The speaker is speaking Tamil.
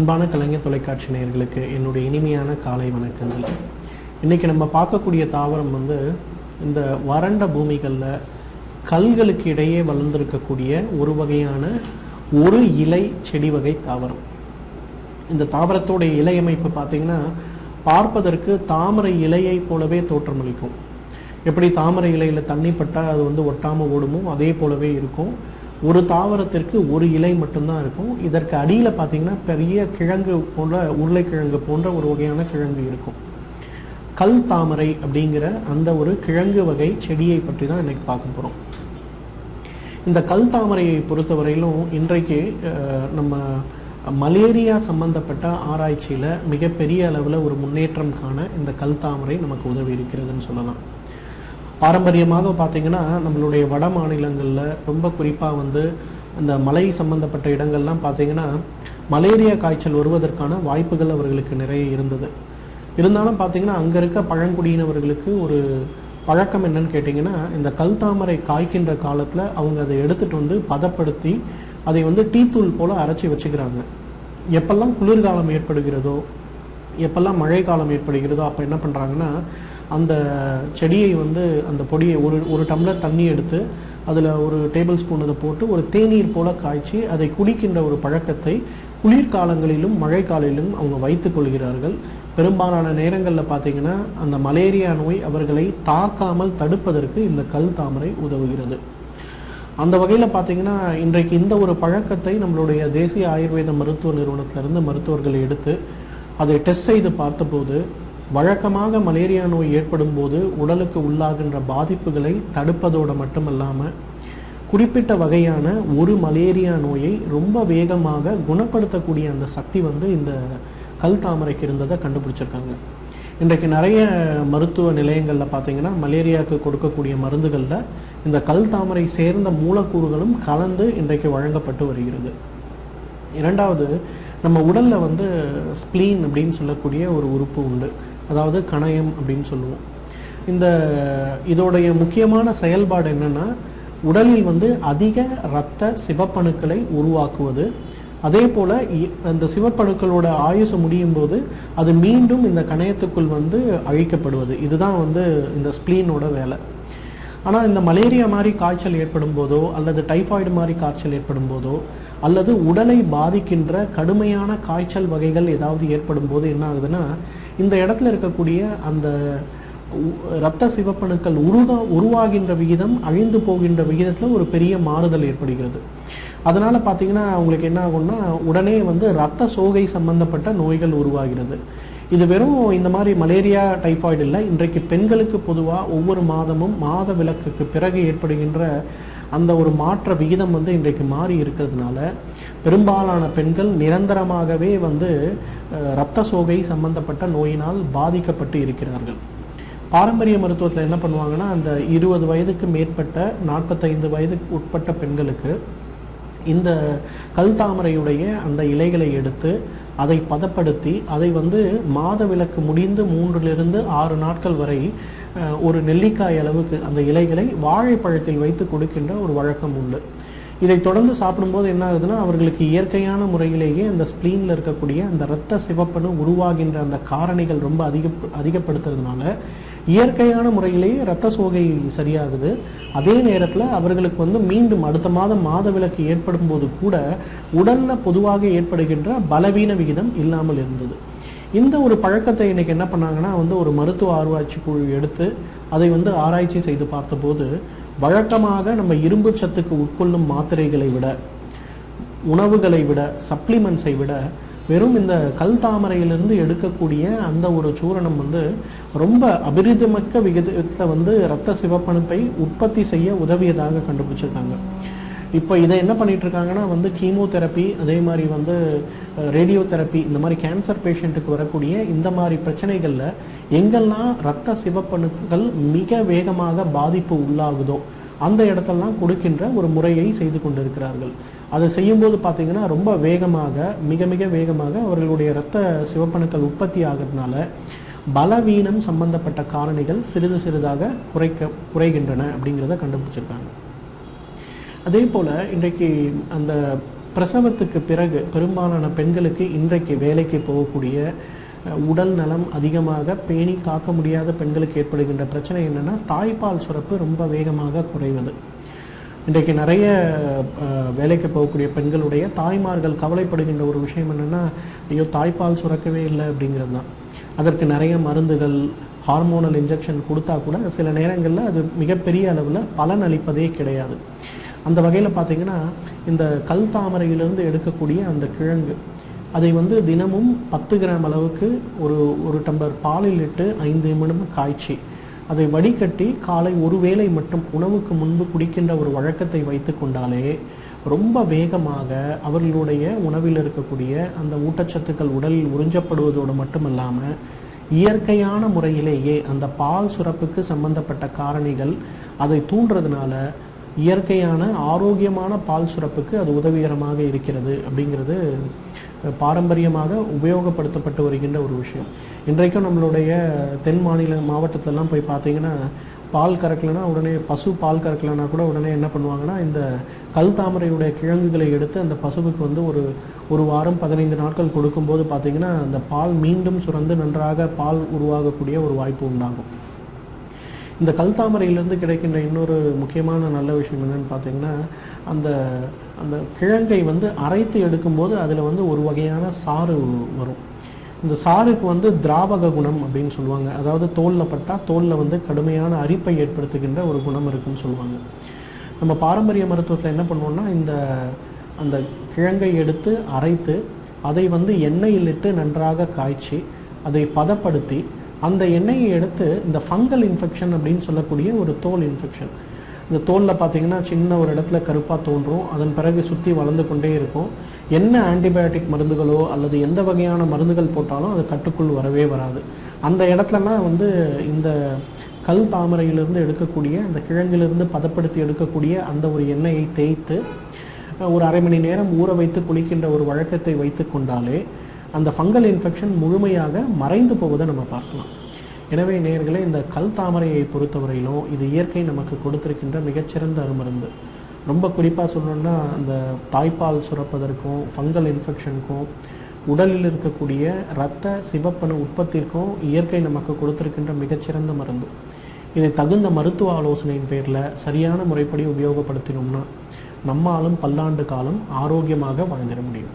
அன்பான கலைஞர் தொலைக்காட்சி நேயர்களுக்கு என்னுடைய இனிமையான காலை வணக்கங்கள். இன்றைக்கி நம்ம பார்க்கக்கூடிய தாவரம் இந்த வறண்ட பூமிகளில் கல்களுக்கு இடையே வளர்ந்திருக்கக்கூடிய ஒரு வகையான ஒரு இலை செடி வகை தாவரம். இந்த தாவரத்தோடைய இலை அமைப்பு பார்த்திங்கன்னா பார்ப்பதற்கு தாமரை இலையை போலவே தோற்றமளிக்கும். எப்படி தாமரை இலையில் தண்ணி பட்டால் அது ஒட்டாமல் ஓடுமோ அதே போலவே இருக்கும். ஒரு தாவரத்திற்கு ஒரு இலை மட்டும்தான் இருக்கும். இதற்கு அடியில் பார்த்தீங்கன்னா பெரிய கிழங்கு போன்ற உருளைக்கிழங்கு போன்ற ஒரு வகையான கிழங்கு இருக்கும். கல் தாமரை அப்படிங்கிற அந்த ஒரு கிழங்கு வகை செடியை பற்றி தான் இன்னைக்கு பார்க்க போகிறோம். இந்த கல் தாமரையை பொறுத்தவரையிலும் இன்றைக்கு நம்ம மலேரியா சம்பந்தப்பட்ட ஆராய்ச்சியில் மிகப்பெரிய அளவில் ஒரு முன்னேற்றம் காண இந்த கல் தாமரை நமக்கு உதவி இருக்கிறதுன்னு சொல்லலாம். பாரம்பரியமாக பார்த்தீங்கன்னா நம்மளுடைய வட மாநிலங்களில் ரொம்ப குறிப்பாக இந்த மலை சம்பந்தப்பட்ட இடங்கள்லாம் பார்த்தீங்கன்னா மலேரியா காய்ச்சல் வருவதற்கான வாய்ப்புகள் அவர்களுக்கு நிறைய இருந்தது. இருந்தாலும் பார்த்தீங்கன்னா அங்கே இருக்க பழங்குடியினவர்களுக்கு ஒரு பழக்கம் என்னன்னு கேட்டிங்கன்னா, இந்த கல் தாமரை காய்க்கின்ற காலத்தில் அவங்க அதை எடுத்துகிட்டு பதப்படுத்தி அதை டீத்தூள் போல் அரைச்சி வச்சுக்கிறாங்க. எப்பெல்லாம் குளிர்காலம் ஏற்படுகிறதோ எப்பெல்லாம் மழை காலம் ஏற்படுகிறதோ அப்போ என்ன பண்ணுறாங்கன்னா, அந்த செடியை அந்த பொடியை ஒரு டம்ளர் தண்ணி எடுத்து அதில் ஒரு டேபிள் ஸ்பூன் அதை போட்டு ஒரு தேநீர் போல காய்ச்சி அதை குடிக்கின்ற ஒரு பழக்கத்தை குளிர்காலங்களிலும் மழைக்காலிலும் அவங்க வைத்து கொள்கிறார்கள். பெரும்பாலான நேரங்களில் பார்த்தீங்கன்னா அந்த மலேரியா நோய் அவர்களை தாக்காமல் தடுப்பதற்கு இந்த கல் தாமரை உதவுகிறது. அந்த வகையில் பார்த்தீங்கன்னா இன்றைக்கு இந்த ஒரு பழக்கத்தை நம்மளுடைய தேசிய ஆயுர்வேத மருத்துவ நிறுவனத்திலிருந்து மருத்துவர்கள் எடுத்து அதை டெஸ்ட் செய்து பார்த்தபோது வழக்கமாக மலேரியா நோய் ஏற்படும் போது உடலுக்கு உள்ளாகின்ற பாதிப்புகளை தடுப்பதோடு மட்டுமல்லாமல் குறிப்பிட்ட வகையான ஒரு மலேரியா நோயை ரொம்ப வேகமாக குணப்படுத்தக்கூடிய அந்த சக்தி இந்த கல் தாமரைக்கு இருந்ததை கண்டுபிடிச்சிருக்காங்க. இன்றைக்கு நிறைய மருத்துவ நிலையங்களில் பார்த்தீங்கன்னா மலேரியாவுக்கு கொடுக்கக்கூடிய மருந்துகளில் இந்த கல் தாமரை சேர்ந்த மூலக்கூறுகளும் கலந்து இன்றைக்கு வழங்கப்பட்டு வருகிறது. இரண்டாவது, நம்ம உடலில் ஸ்ப்ளீன் அப்படின்னு சொல்லக்கூடிய ஒரு உறுப்பு உண்டு, அதாவது கணையம் அப்படின்னு சொல்லுவோம். இதோடைய முக்கியமான செயல்பாடு என்னென்னா, உடலில் அதிக இரத்த சிவப்பணுக்களை உருவாக்குவது. அதே போல் அந்த சிவப்பணுக்களோட ஆயுசு முடியும் போது அது மீண்டும் இந்த கணையத்துக்குள் அழிக்கப்படுவது. இதுதான் இந்த ஸ்ப்ளீனோட வேலை. ஆனால் இந்த மலேரியா மாதிரி காய்ச்சல் ஏற்படும் போதோ அல்லது டைஃபாய்டு மாதிரி காய்ச்சல் ஏற்படும் போதோ அல்லது உடலை பாதிக்கின்ற கடுமையான காய்ச்சல் வகைகள் ஏதாவது ஏற்படும் போது என்ன ஆகுதுன்னா, இந்த இடத்துல இருக்கக்கூடிய அந்த இரத்த சிவப்பணுக்கள் உருவாகின்ற விகிதம் அழிந்து போகின்ற விகிதத்தில் ஒரு பெரிய மாறுதல் ஏற்படுகிறது. அதனால் பார்த்தீங்கன்னா அவங்களுக்கு என்ன ஆகும்னா உடனே இரத்த சோகை சம்பந்தப்பட்ட நோய்கள் உருவாகிறது. இது வெறும் இந்த மாதிரி மலேரியா டைஃபாய்டு இல்லை, இன்றைக்கு பெண்களுக்கு பொதுவாக ஒவ்வொரு மாதமும் மாத விலக்குக்கு பிறகு ஏற்படுகின்ற அந்த ஒரு மாற்ற விகிதம் இன்றைக்கு மாறி இருக்கிறதுனால பெரும்பாலான பெண்கள் நிரந்தரமாகவே இரத்த சோகை சம்பந்தப்பட்ட நோயினால் பாதிக்கப்பட்டு இருக்கிறார்கள். பாரம்பரிய மருத்துவத்தில் என்ன பண்ணுவாங்கன்னா, அந்த 20 வயதுக்கு மேற்பட்ட 45 வயதுக்கு உட்பட்ட பெண்களுக்கு இந்த கல் தாமரையுடைய அந்த இலைகளை எடுத்து அதை பதப்படுத்தி அதை மாத விலக்கு முடிந்து 3 to 6 நாட்கள் வரை ஒரு நெல்லிக்காய் அளவுக்கு அந்த இலைகளை வாழைப்பழத்தில் வைத்து கொடுக்கின்ற ஒரு வழக்கம் உண்டு. இதை தொடர்ந்து சாப்பிடும்போது என்ன ஆகுதுன்னா, அவர்களுக்கு இயற்கையான முறையிலேயே அந்த ஸ்ப்ளீனில் இருக்கக்கூடிய அந்த இரத்த சிவப்பணு உருவாகின்ற அந்த காரணிகள் ரொம்ப அதிகப்படுத்துறதுனால இயற்கையான முறையிலேயே இரத்த சோகை சரியாகுது. அதே நேரத்தில் அவர்களுக்கு மீண்டும் அடுத்த மாதம் மாத விலக்கு ஏற்படும் போது கூட உடலில் பொதுவாக ஏற்படுகின்ற பலவீன விகிதம் இல்லாமல் இருந்தது. இந்த ஒரு பழக்கத்தை இன்னைக்கு என்ன பண்ணாங்கன்னா ஒரு மருத்துவ ஆராய்ச்சி குழு எடுத்து அதை ஆராய்ச்சி செய்து பார்த்தபோது வழக்கமாக நம்ம இரும்பு சத்துக்கு உட்கொள்ளும் மாத்திரைகளை விட, உணவுகளை விட, சப்ளிமெண்ட்ஸை விட வெறும் இந்த கல் தாமரையிலிருந்து எடுக்கக்கூடிய அந்த ஒரு சூரணம் ரொம்ப அபிரிதமிக்க விகிதத்தை இரத்த சிவப்பணுப்பை உற்பத்தி செய்ய உதவியதாக கண்டுபிடிச்சிருக்காங்க. இப்போ இதை என்ன பண்ணிட்டு இருக்காங்கன்னா கீமோதெரப்பி, அதே மாதிரி ரேடியோ தெரப்பி, இந்த மாதிரி கேன்சர் பேஷண்ட்டுக்கு வரக்கூடிய இந்த மாதிரி பிரச்சனைகளில் எங்கெல்லாம் இரத்த சிவப்பணுக்கள் மிக வேகமாக பாதிப்பு உள்ளாகுதோ அந்த இடத்தெல்லாம் கொடுக்கின்ற ஒரு முறையை செய்து கொண்டிருக்கிறார்கள். அதை செய்யும்போது பார்த்தீங்கன்னா ரொம்ப வேகமாக, மிக மிக வேகமாக அவர்களுடைய இரத்த சிவப்பணுக்கள் உற்பத்தி ஆகிறதுனால பலவீனம் சம்பந்தப்பட்ட காரணிகள் சிறிது சிறிதாக குறைகின்றன அப்படிங்கிறத கண்டுபிடிச்சிருக்காங்க. அதே போல் இன்றைக்கு அந்த பிரசவத்துக்கு பிறகு பெரும்பாலான பெண்களுக்கு இன்றைக்கு வேலைக்கு போகக்கூடிய உடல் நலம் அதிகமாக பேணி காக்க முடியாத பெண்களுக்கு ஏற்படுகின்ற பிரச்சனை என்னென்னா தாய்ப்பால் சுரப்பு ரொம்ப வேகமாக குறைவது. இன்றைக்கு நிறைய வேலைக்கு போகக்கூடிய பெண்களுடைய தாய்மார்கள் கவலைப்படுகின்ற ஒரு விஷயம் என்னென்னா, ஐயோ தாய்ப்பால் சுரக்கவே இல்லை அப்படிங்கிறது தான். அதற்கு நிறைய மருந்துகள், ஹார்மோனல் இன்ஜெக்ஷன் கொடுத்தா கூட சில நேரங்களில் அது மிகப்பெரிய அளவில் பலன் அளிப்பதே கிடையாது. அந்த வகையில் பார்த்திங்கன்னா, இந்த கல் தாமரையிலிருந்து எடுக்கக்கூடிய அந்த கிழங்கு, அதை தினமும் 10 கிராம் அளவுக்கு ஒரு டம்ளர் பாலில் இட்டு 5 நிமிடம் காய்ச்சி அதை வடிகட்டி காலை ஒரு வேளை மட்டும் உணவுக்கு முன்பு குடிக்கின்ற ஒரு வழக்கத்தை வைத்து கொண்டாலே ரொம்ப வேகமாக அவர்களுடைய உணவில் இருக்கக்கூடிய அந்த ஊட்டச்சத்துக்கள் உடலில் உறிஞ்சப்படுவதோடு மட்டுமல்லாமல் இயற்கையான முறையிலேயே அந்த பால் சுரப்புக்கு சம்பந்தப்பட்ட காரணிகள் அதை தூண்டுறதுனால இயற்கையான ஆரோக்கியமான பால் சுரப்புக்கு அது உதவிகரமாக இருக்கிறது அப்படிங்கிறது பாரம்பரியமாக உபயோகப்படுத்தப்பட்டு வருகின்ற ஒரு விஷயம். இன்றைக்கும் நம்மளுடைய தென் மாநில மாவட்டத்திலலாம் போய் பார்த்தீங்கன்னா, பால் கறக்கலைன்னா உடனே, பசு பால் கறக்கலைன்னா கூட உடனே என்ன பண்ணுவாங்கன்னா, இந்த கல் தாமரையுடைய கிழங்குகளை எடுத்து அந்த பசுவுக்கு ஒரு வாரம் 15 நாட்கள் கொடுக்கும்போது பார்த்தீங்கன்னா அந்த பால் மீண்டும் சுரந்து நன்றாக பால் உருவாகக்கூடிய ஒரு வாய்ப்பு உண்டாகும். இந்த கல் தாமரையிலிருந்து கிடைக்கின்ற இன்னொரு முக்கியமான நல்ல விஷயம் என்னென்னு பார்த்தீங்கன்னா, அந்த அந்த கிழங்கை அரைத்து எடுக்கும்போது அதில் ஒரு வகையான சாறு வரும். இந்த சாருக்கு திராவக குணம் அப்படின்னு சொல்லுவாங்க. அதாவது தோலில் பட்டால் தோலில் கடுமையான அரிப்பை ஏற்படுத்துகின்ற ஒரு குணம் இருக்குன்னு சொல்லுவாங்க. நம்ம பாரம்பரிய மருத்துவத்தில் என்ன பண்ணுவோம்னா, அந்த கிழங்கை எடுத்து அரைத்து அதை எண்ணெயில் இட்டு நன்றாக காய்ச்சி அதை பதப்படுத்தி அந்த எண்ணெயை எடுத்து இந்த ஃபங்கல் இன்ஃபெக்ஷன் அப்படின்னு சொல்லக்கூடிய ஒரு தோல் இன்ஃபெக்ஷன், இந்த தோலில் பார்த்தீங்கன்னா சின்ன ஒரு இடத்துல கருப்பாக தோன்றும், அதன் பிறகு சுற்றி வளர்ந்து கொண்டே இருக்கும். என்ன ஆன்டிபயோட்டிக் மருந்துகளோ அல்லது எந்த வகையான மருந்துகள் போட்டாலும் அது கட்டுக்குள் வரவே வராது. அந்த இடத்துலலாம் இந்த கல் தாமரையிலிருந்து எடுக்கக்கூடிய அந்த கிழங்கிலிருந்து பதப்படுத்தி எடுக்கக்கூடிய அந்த ஒரு எண்ணெயை தேய்த்து ஒரு அரை மணி நேரம் ஊற வைத்து குளிக்கின்ற ஒரு வழக்கத்தை வைத்து கொண்டாலே அந்த ஃபங்கல் இன்ஃபெக்ஷன் முழுமையாக மறைந்து போவதை நம்ம பார்க்கலாம். எனவே நேயர்களே, இந்த கல் தாமரையை பொறுத்தவரையிலும் இது இயற்கை நமக்கு கொடுத்திருக்கின்ற மிகச்சிறந்த அருமருந்து. ரொம்ப குறிப்பாக சொல்லணும்னா, அந்த தாய்ப்பால் சுரப்பதற்கும் ஃபங்கல் இன்ஃபெக்ஷனுக்கும் உடலில் இருக்கக்கூடிய இரத்த சிவப்பணு உற்பத்திற்கும் இயற்கை நமக்கு கொடுத்திருக்கின்ற மிகச்சிறந்த மருந்து. இதை தகுந்த மருத்துவ ஆலோசனையின் பேரில் சரியான முறைப்படி உபயோகப்படுத்தினோம்னா நம்மாலும் பல்லாண்டு காலம் ஆரோக்கியமாக வாழ்ந்திட முடியும்.